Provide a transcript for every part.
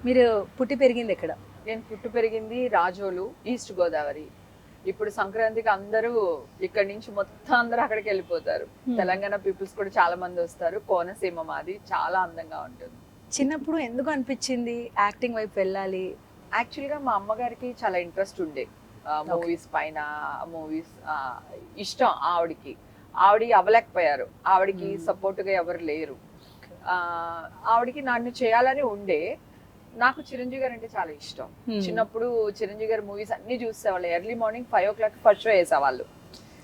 మీరు పుట్టి పెరిగింది ఎక్కడ? నేను పుట్టి పెరిగింది రాజోలు, ఈస్ట్ గోదావరి. ఇప్పుడు సంక్రాంతికి అందరూ ఇక్కడి నుంచి మొత్తం అందరూ అక్కడికి వెళ్ళిపోతారు. తెలంగాణ పీపుల్స్ కూడా చాలా మంది వస్తారు. కోనసీమ మాది, చాలా అందంగా ఉంటుంది. చిన్నప్పుడు ఎందుకు అనిపించింది యాక్టింగ్ వైపు వెళ్ళాలి? యాక్చువల్గా మా అమ్మగారికి చాలా ఇంట్రెస్ట్ ఉండే మూవీస్ పైన, మూవీస్ ఇష్టం ఆవిడికి. ఆవిడ అవ్వలేకపోయారు, ఆవిడికి సపోర్ట్గా ఎవరు లేరు. ఆవిడికి నన్ను చేయాలని ఉండే. నాకు చిరంజీవి గారు అంటే చాలా ఇష్టం. చిన్నప్పుడు చిరంజీవి గారి మూవీస్ అన్ని చూసేవాళ్ళు. Early morning 5 o'clock first show వేసేవాళ్ళు.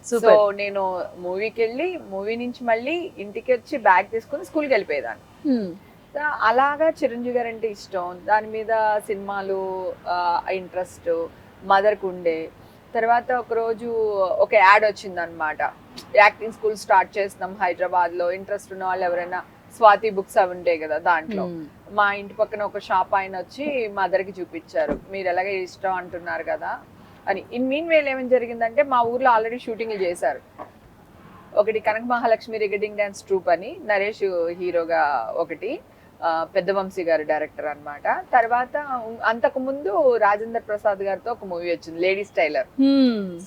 సో నేను మూవీకి వెళ్ళి, మూవీ నుంచి మళ్ళీ ఇంటికి వచ్చి బ్యాగ్ తీసుకుని స్కూల్కి వెళ్ళిపోయేదాన్ని. అలాగా చిరంజీవి గారు అంటే ఇష్టం. దాని మీద సినిమాలు ఇంట్రెస్ట్ మదర్కి ఉండే. తర్వాత ఒకరోజు ఒక యాడ్ వచ్చిందనమాట, యాక్టింగ్ స్కూల్ స్టార్ట్ చేస్తున్నాం హైదరాబాద్లో, ఇంట్రెస్ట్ ఉన్న వాళ్ళు ఎవరైనా, స్వాతి బుక్స్ అవి ఉంటాయి కదా, దాంట్లో మా ఇంటి పక్కన ఒక షాప్ ఆయన వచ్చి మదర్కి చూపించారు, మీరు ఎలాగ ఇష్టం అంటున్నారు కదా అని. ఇన్ మీన్ వేలు ఏమేమి జరిగిందంటే, మా ఊర్లో ఆల్రెడీ షూటింగ్లు చేశారు. ఒకటి కనక మహాలక్ష్మి రిగడింగ్ డాన్స్ ట్రూప్ అని, నరేష్ హీరోగా ఒకటి, పెద్ద వంశీ గారు డైరెక్టర్ అన్నమాట. తర్వాత అంతకు ముందు రాజేందర్ ప్రసాద్ గారితో ఒక మూవీ వచ్చింది, లేడీస్ టైలర్.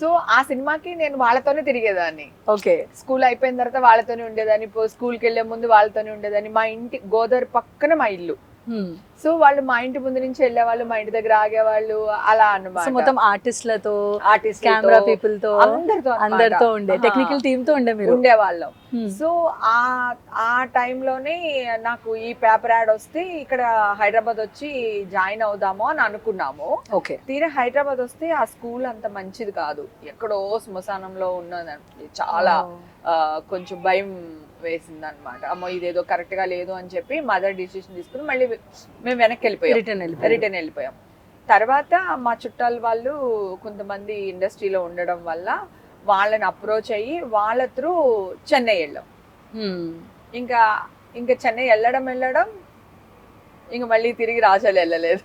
సో ఆ సినిమాకి నేను వాళ్ళతోనే తిరిగేదాన్ని. ఓకే, స్కూల్ అయిపోయిన తర్వాత వాళ్ళతోనే ఉండేదాన్ని, స్కూల్కి వెళ్లే ముందు వాళ్ళతోనే ఉండేదాన్ని. మా ఇంటి గోదావరి పక్కన మా ఇల్లు. సో వాళ్ళు మా ఇంటి ముందు నుంచి వెళ్ళేవాళ్ళు, మా ఇంటి దగ్గర ఆగేవాళ్ళు, అలా అన్నమాట. మొత్తం ఆర్టిస్టులతో, కెమెరా పీపుల్ తో, అందరితో ఉండే, టెక్నికల్ టీమ్ తో ఉండేవాళ్ళం. సో ఆ టైంలోనే నాకు ఈ పేపర్ యాడ్ వస్తే ఇక్కడ హైదరాబాద్ వచ్చి జాయిన్ అవుదాము అని అనుకున్నాము. తీరా హైదరాబాద్ వస్తే ఆ స్కూల్ అంత మంచిది కాదు, ఎక్కడో శ్మశానంలో ఉన్నది. చాలా కొంచెం భయం వేసింది అనమాట. అమ్మో ఇదేదో కరెక్ట్ గా లేదు అని చెప్పి మదర్ డిసిషన్ తీసుకుని మళ్ళీ మేము వెనక్కి వెళ్ళిపోయాం, రిటర్న్ వెళ్ళిపోయాం. తర్వాత మా చుట్టాల వాళ్ళు కొంతమంది ఇండస్ట్రీలో ఉండడం వల్ల వాళ్ళని అప్రోచ్ అయ్యి వాళ్ళ త్రూ చెన్నై వెళ్ళాం. ఇంకా చెన్నై వెళ్ళడం ఇంకా మళ్ళీ తిరిగి రాజోలు వెళ్ళలేదు.